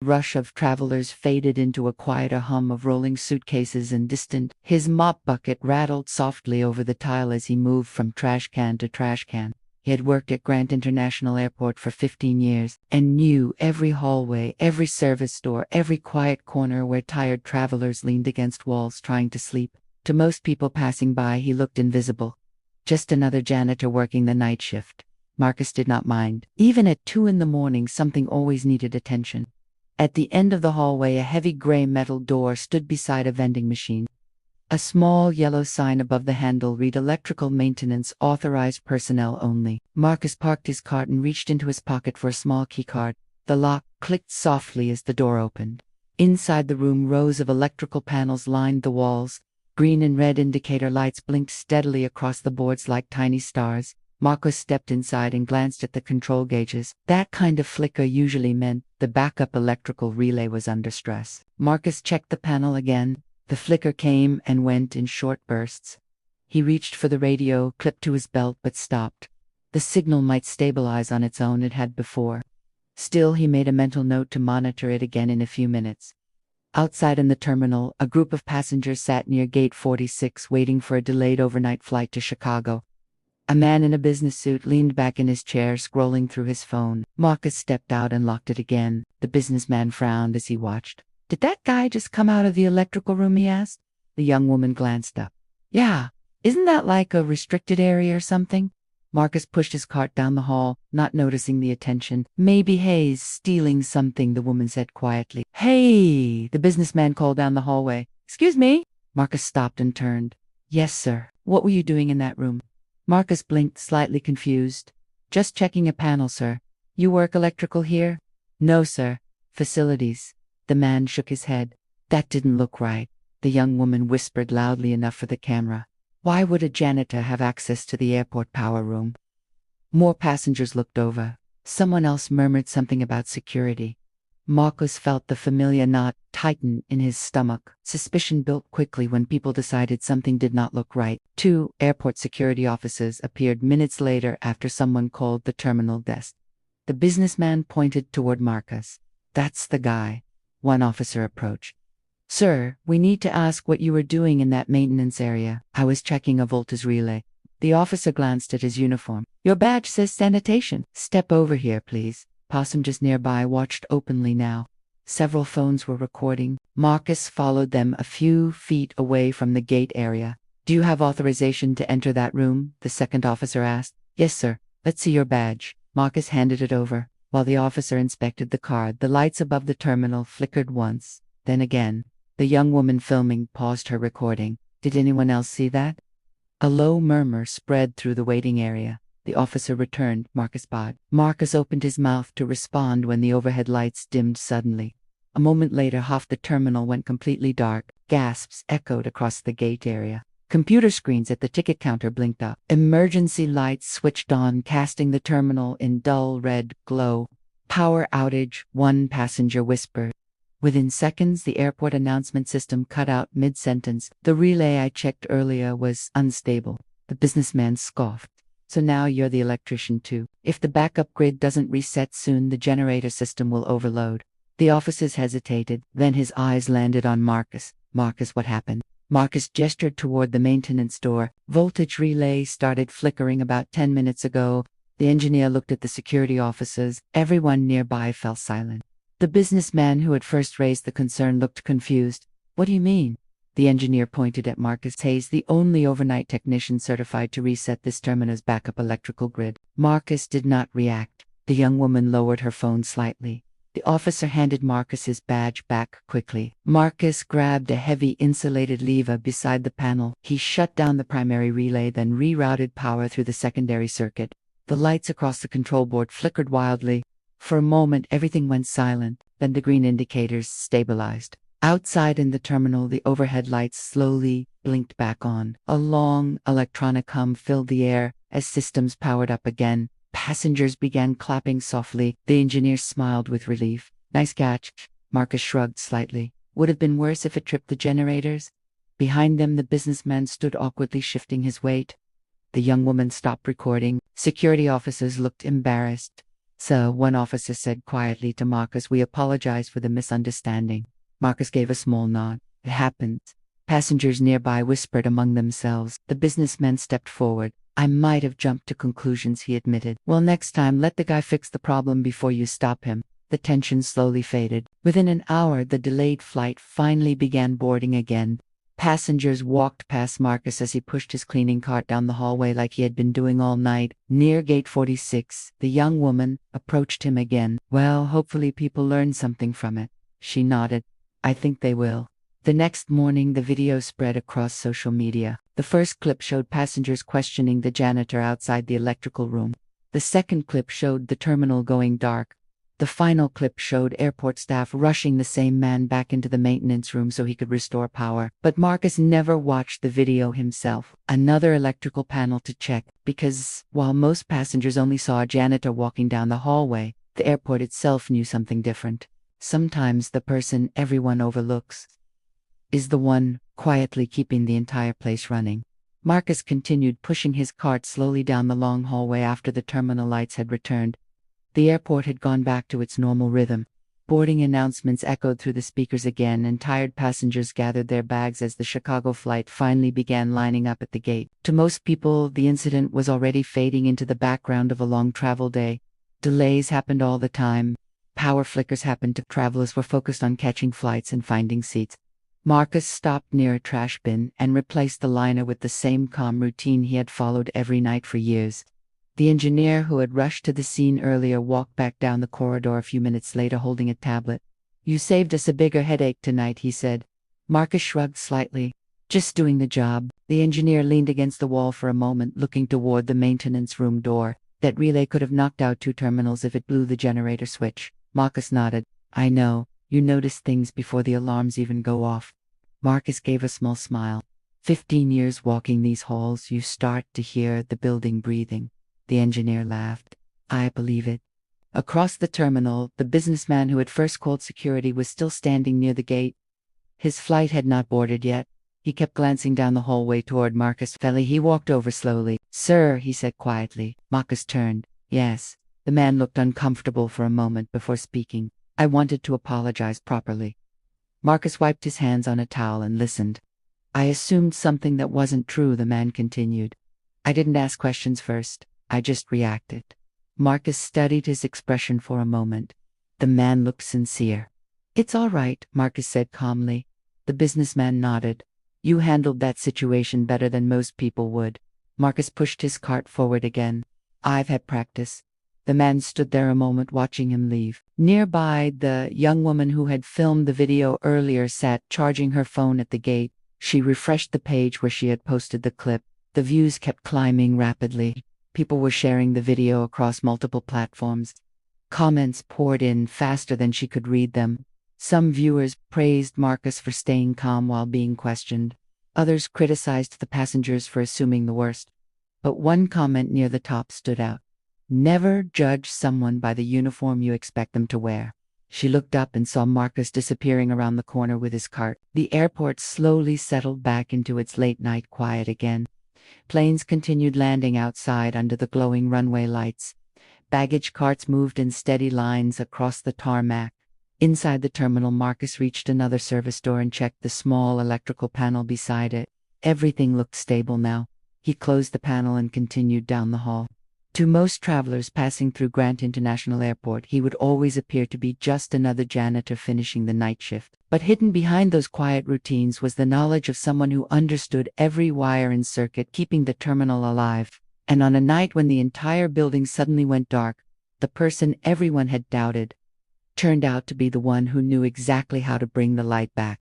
rush of travelers faded into a quieter hum of rolling suitcases and distant. His mop bucket rattled softly over the tile as he moved from trash can to trash can. He had worked at Grant International Airport for 15 years and knew every hallway, every service door, every quiet corner where tired travelers leaned against walls trying to sleep. To most people passing by, he looked invisible. Just another janitor working the night shift. Marcus did not mind. Even at 2 in the morning, something always needed attention. At the end of the hallway, a heavy gray metal door stood beside a vending machine. A small yellow sign above the handle read "Electrical Maintenance, Authorized Personnel Only." Marcus parked his cart and reached into his pocket for a small keycard. The lock clicked softly as the door opened. Inside the room, rows of electrical panels lined the walls. Green and red indicator lights blinked steadily across the boards like tiny stars. Marcus stepped inside and glanced at the control gauges. That kind of flicker usually meant the backup electrical relay was under stress. Marcus checked the panel again. The flicker came and went in short bursts. He reached for the radio, clipped to his belt, but stopped. The signal might stabilize on its own, it had before. Still, he made a mental note to monitor it again in a few minutes. Outside in the terminal, a group of passengers sat near Gate 46 waiting for a delayed overnight flight to Chicago. A man in a business suit leaned back in his chair, scrolling through his phone. Marcus stepped out and locked it again. The businessman frowned as he watched. "Did that guy just come out of the electrical room?" he asked. The young woman glanced up. "Yeah, isn't that like a restricted area or something?" Marcus pushed his cart down the hall, not noticing the attention. "Maybe Hayes stealing something," the woman said quietly. "Hey!" the businessman called down the hallway. "Excuse me?" Marcus stopped and turned. "Yes, sir. What were you doing in that room?" Marcus blinked, slightly confused. "Just checking a panel, sir." "You work electrical here?" "No, sir. Facilities." The man shook his head. "That didn't look right." The young woman whispered loudly enough for the camera. "Why would a janitor have access to the airport power room?" More passengers looked over. Someone else murmured something about security. Marcus felt the familiar knot tighten in his stomach. Suspicion built quickly when people decided something did not look right. 2 airport security officers appeared minutes later after someone called the terminal desk. The businessman pointed toward Marcus. "That's the guy." One officer approached. "Sir, we need to ask what you were doing in that maintenance area." "I was checking a voltage relay." The officer glanced at his uniform. "Your badge says sanitation." "Step over here, please." Passengers nearby watched openly now. Several phones were recording. Marcus followed them a few feet away from the gate area. "Do you have authorization to enter that room?" the second officer asked. "Yes, sir." "Let's see your badge." Marcus handed it over. While the officer inspected the card, the lights above the terminal flickered once, then again. The young woman filming paused her recording. "Did anyone else see that?" A low murmur spread through the waiting area. The officer returned. Marcus bowed. Marcus opened his mouth to respond when the overhead lights dimmed suddenly. A moment later, half the terminal went completely dark. Gasps echoed across the gate area. Computer screens at the ticket counter blinked up. Emergency lights switched on, casting the terminal in dull red glow. "Power outage," one passenger whispered. Within seconds, the airport announcement system cut out mid-sentence. "The relay I checked earlier was unstable." The businessman scoffed. "So now you're the electrician too. If the backup grid doesn't reset soon, the generator system will overload." The officers hesitated. Then his eyes landed on Marcus. "Marcus, what happened?" Marcus gestured toward the maintenance door. "Voltage relay started flickering about 10 minutes ago." The engineer looked at the security officers. Everyone nearby fell silent. The businessman who had first raised the concern looked confused. "What do you mean?" The engineer pointed at Marcus Hayes, the only overnight technician certified to reset this terminal's backup electrical grid. Marcus did not react. The young woman lowered her phone slightly. The officer handed Marcus his badge back quickly. Marcus grabbed a heavy insulated lever beside the panel. He shut down the primary relay, then rerouted power through the secondary circuit. The lights across the control board flickered wildly. For a moment, everything went silent. Then the green indicators stabilized. Outside in the terminal, the overhead lights slowly blinked back on. A long electronic hum filled the air as systems powered up again. Passengers began clapping softly. The engineer smiled with relief. "Nice catch." Marcus shrugged slightly. "Would have been worse if it tripped the generators." Behind them, the businessman stood awkwardly, shifting his weight. The young woman stopped recording. Security officers looked embarrassed. So, one officer said quietly to Marcus, "We apologize for the misunderstanding." Marcus gave a small nod. "It happens." Passengers nearby whispered among themselves. The businessman stepped forward. "I might have jumped to conclusions," he admitted. "Well, next time, let the guy fix the problem before you stop him." The tension slowly faded. Within an hour, the delayed flight finally began boarding again. Passengers walked past Marcus as he pushed his cleaning cart down the hallway like he had been doing all night. Near gate 46, the young woman approached him again. "Well, hopefully people learn something from it." She nodded. "I think they will." The next morning, the video spread across social media. The first clip showed passengers questioning the janitor outside the electrical room. The second clip showed the terminal going dark. The final clip showed airport staff rushing the same man back into the maintenance room so he could restore power. But Marcus never watched the video himself. Another electrical panel to check, because while most passengers only saw a janitor walking down the hallway, the airport itself knew something different. Sometimes the person everyone overlooks is the one quietly keeping the entire place running. Marcus continued pushing his cart slowly down the long hallway after the terminal lights had returned. The airport had gone back to its normal rhythm. Boarding announcements echoed through the speakers again, and tired passengers gathered their bags as the Chicago flight finally began lining up at the gate. To most people, the incident was already fading into the background of a long travel day. Delays happened all the time. Power flickers happened to travelers were focused on catching flights and finding seats. Marcus stopped near a trash bin and replaced the liner with the same calm routine he had followed every night for years. The engineer who had rushed to the scene earlier walked back down the corridor a few minutes later holding a tablet. "You saved us a bigger headache tonight," he said. Marcus shrugged slightly. "Just doing the job." The engineer leaned against the wall for a moment, looking toward the maintenance room door. That relay could have knocked out 2 terminals if it blew the generator switch. Marcus nodded. "I know. You notice things before the alarms even go off." Marcus gave a small smile. 15 years walking these halls, you start to hear the building breathing." The engineer laughed. "I believe it." Across the terminal, the businessman who had first called security was still standing near the gate. His flight had not boarded yet. He kept glancing down the hallway toward Marcus Felly. He walked over slowly. "Sir," he said quietly. Marcus turned. "Yes." The man looked uncomfortable for a moment before speaking. "I wanted to apologize properly." Marcus wiped his hands on a towel and listened. "I assumed something that wasn't true," the man continued. "I didn't ask questions first. I just reacted." Marcus studied his expression for a moment. The man looked sincere. "It's all right," Marcus said calmly. The businessman nodded. "You handled that situation better than most people would." Marcus pushed his cart forward again. "I've had practice." The man stood there a moment watching him leave. Nearby, the young woman who had filmed the video earlier sat charging her phone at the gate. She refreshed the page where she had posted the clip. The views kept climbing rapidly. People were sharing the video across multiple platforms. Comments poured in faster than she could read them. Some viewers praised Marcus for staying calm while being questioned. Others criticized the passengers for assuming the worst. But one comment near the top stood out. "Never judge someone by the uniform you expect them to wear." She looked up and saw Marcus disappearing around the corner with his cart. The airport slowly settled back into its late-night quiet again. Planes continued landing outside under the glowing runway lights. Baggage carts moved in steady lines across the tarmac. Inside the terminal, Marcus reached another service door and checked the small electrical panel beside it. Everything looked stable now. He closed the panel and continued down the hall. To most travelers passing through Grant International Airport, he would always appear to be just another janitor finishing the night shift. But hidden behind those quiet routines was the knowledge of someone who understood every wire and circuit, keeping the terminal alive. And on a night when the entire building suddenly went dark, the person everyone had doubted turned out to be the one who knew exactly how to bring the light back.